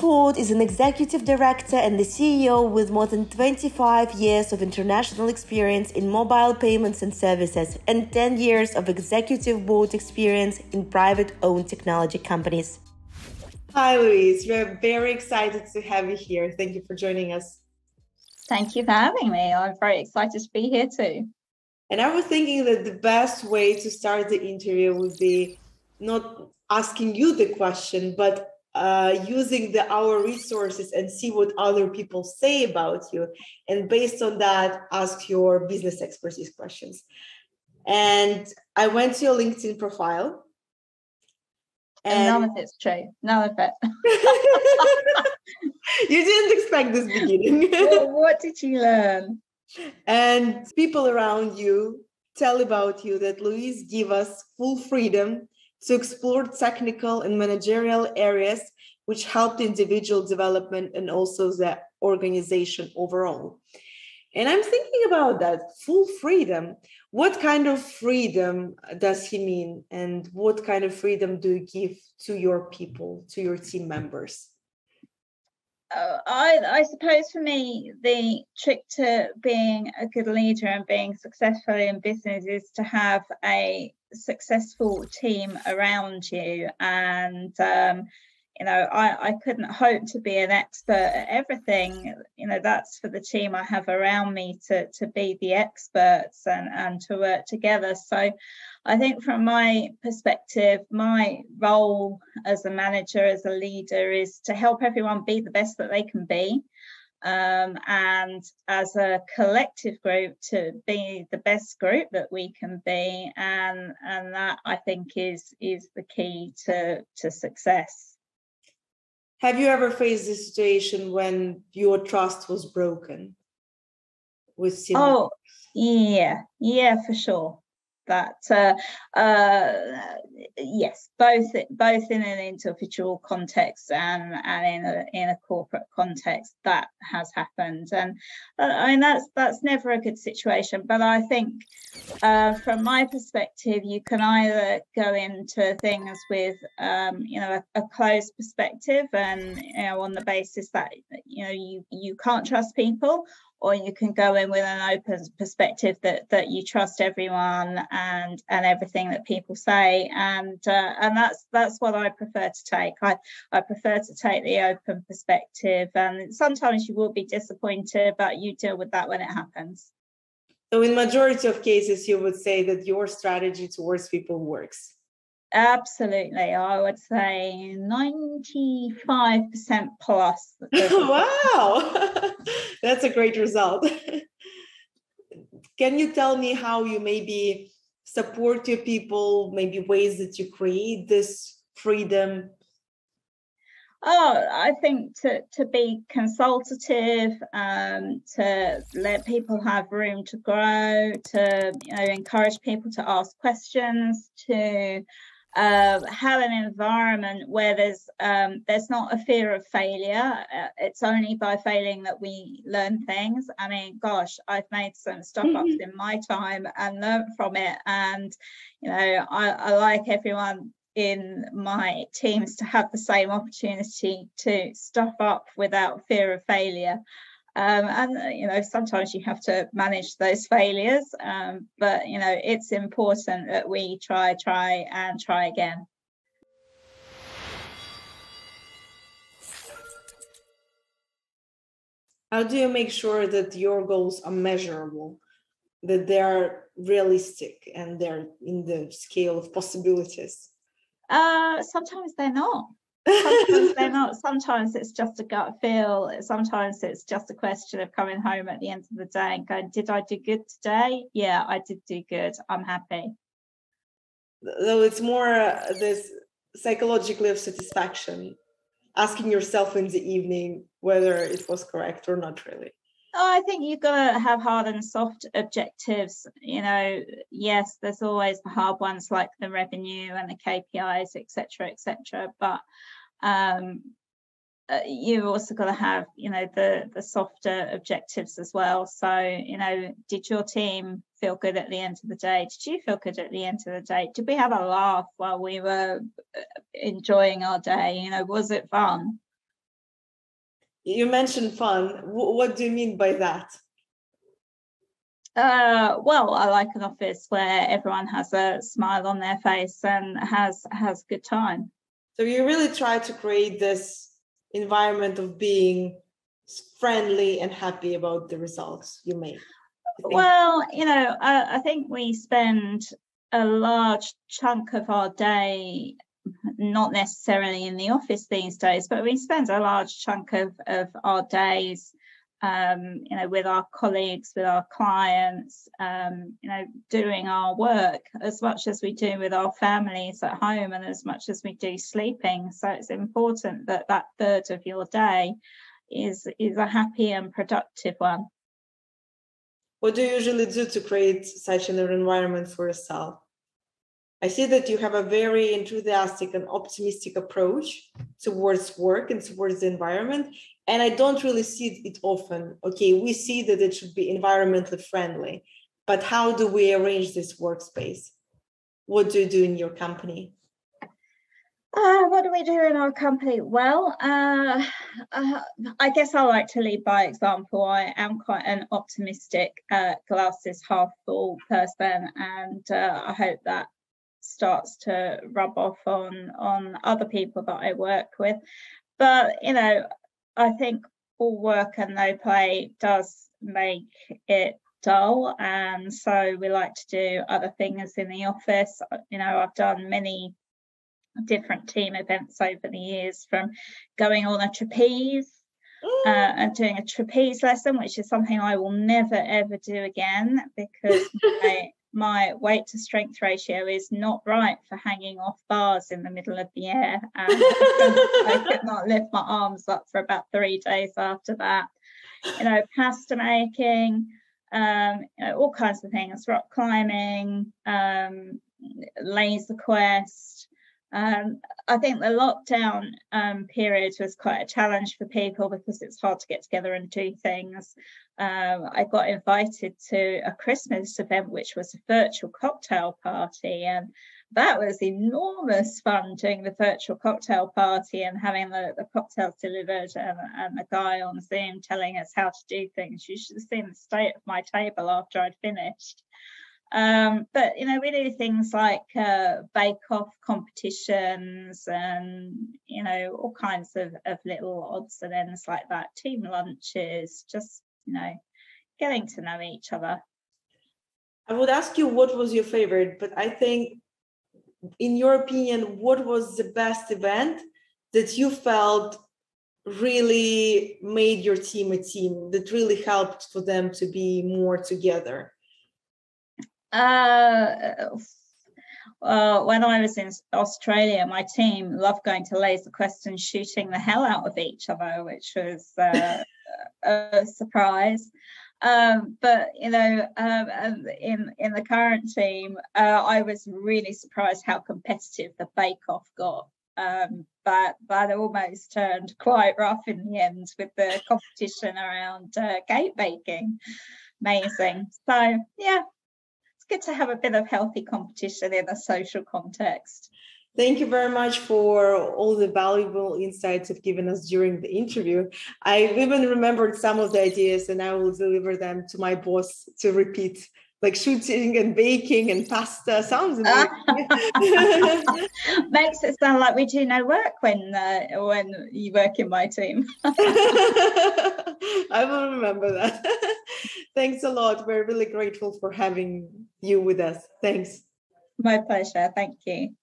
Ford is an executive director and the CEO with more than 25 years of international experience in mobile payments and services and 10 years of executive board experience in private-owned technology companies. Hi, Louise. We're very excited to have you here. Thank you for joining us. Thank you for having me. I'm very excited to be here too. And I was thinking that the best way to start the interview would be not asking you the question, but using our resources and see what other people say about you. And based on that, ask your business expertise questions. And I went to your LinkedIn profile. And none of it's true. None of it. You didn't expect this beginning. Well, what did you learn? And people around you tell about you that Louise give us full freedom to explore technical and managerial areas which help the individual development and also the organization overall. And I'm thinking about that, full freedom. What kind of freedom does he mean? And what kind of freedom do you give to your people, to your team members? I suppose for me, the trick to being a good leader and being successful in business is to have a successful team around you. And, I couldn't hope to be an expert at everything. That's for the team I have around me to be the experts and to work together. So I think from my perspective, my role as a manager, as a leader, is to help everyone be the best that they can be. And as a collective group, to be the best group that we can be. And that, I think, is the key to success. Have you ever faced a situation when your trust was broken with team members? Oh, yeah, for sure. That yes, both in an individual context and in a corporate context, that has happened. And I mean, that's never a good situation. But I think from my perspective, you can either go into things with a closed perspective and on the basis that you can't trust people, or you can go in with an open perspective that you trust everyone and everything that people say, and that's what I prefer to take. I prefer to take the open perspective, and sometimes you will be disappointed, but you deal with that when it happens. So in majority of cases, you would say that your strategy towards people works. Absolutely. I would say 95% plus. Wow, that's a great result. Can you tell me how you maybe support your people, maybe ways that you create this freedom? Oh, I think to be consultative, to let people have room to grow, to encourage people to ask questions, to have an environment where there's not a fear of failure. It's only by failing that we learn things. I mean, gosh, I've made some stuff ups in my time and learned from it. And I like everyone in my teams to have the same opportunity to stuff up without fear of failure. And sometimes you have to manage those failures, but it's important that we try again. How do you make sure that your goals are measurable, that they are realistic and they're in the scale of possibilities? Sometimes they're not. Sometimes they're not. Sometimes it's just a gut feel. Sometimes it's just a question of coming home at the end of the day and going, did I do good today? Yeah, I did do good. I'm happy. Though it's more this psychologically of satisfaction, asking yourself in the evening whether it was correct or not really. Oh, I think you've got to have hard and soft objectives. Yes, there's always the hard ones like the revenue and the KPIs, etc. But you've also got to have, the softer objectives as well. So, did your team feel good at the end of the day? Did you feel good at the end of the day? Did we have a laugh while we were enjoying our day? Was it fun? You mentioned fun. What do you mean by that? Well, I like an office where everyone has a smile on their face and has a good time. So you really try to create this environment of being friendly and happy about the results you make. Well, I think we spend a large chunk of our day, not necessarily in the office these days, but we spend a large chunk of our days with our colleagues, with our clients, doing our work as much as we do with our families at home and as much as we do sleeping. So it's important that that third of your day is a happy and productive one. What do you usually do to create such an environment for yourself? I see that you have a very enthusiastic and optimistic approach towards work and towards the environment. And I don't really see it often. Okay, we see that it should be environmentally friendly, but how do we arrange this workspace? What do you do in your company? What do we do in our company? Well, I guess I like to lead by example. I am quite an optimistic, glasses half full person, and I hope that starts to rub off on other people that I work with. But I think all work and no play does make it dull, and so we like to do other things in the office. I've done many different team events over the years, from going on a trapeze and doing a trapeze lesson, which is something I will never ever do again, because my weight to strength ratio is not right for hanging off bars in the middle of the air. I could not lift my arms up for about 3 days after that. Pasta making, all kinds of things, rock climbing, laser quest. I think the lockdown period was quite a challenge for people because it's hard to get together and do things. I got invited to a Christmas event, which was a virtual cocktail party, and that was enormous fun, doing the virtual cocktail party and having the cocktails delivered, and the guy on Zoom telling us how to do things. You should have seen the state of my table after I'd finished. But we do things like bake-off competitions and all kinds of little odds and ends like that, team lunches, just getting to know each other. I would ask you what was your favorite, but I think, in your opinion, what was the best event that you felt really made your team a team, that really helped for them to be more together? When I was in Australia, my team loved going to laser quest and shooting the hell out of each other, which was a surprise. But in the current team, I was really surprised how competitive the bake-off got. But that almost turned quite rough in the end with the competition around cake baking. Amazing. So yeah. Good to have a bit of healthy competition in a social context. Thank you very much for all the valuable insights you've given us during the interview. I even remembered some of the ideas, and I will deliver them to my boss to repeat, like shooting and baking and pasta. Sounds amazing. Makes it sound like we do no work when you work in my team. I will remember that. Thanks a lot. We're really grateful for having you with us. Thanks. My pleasure. Thank you.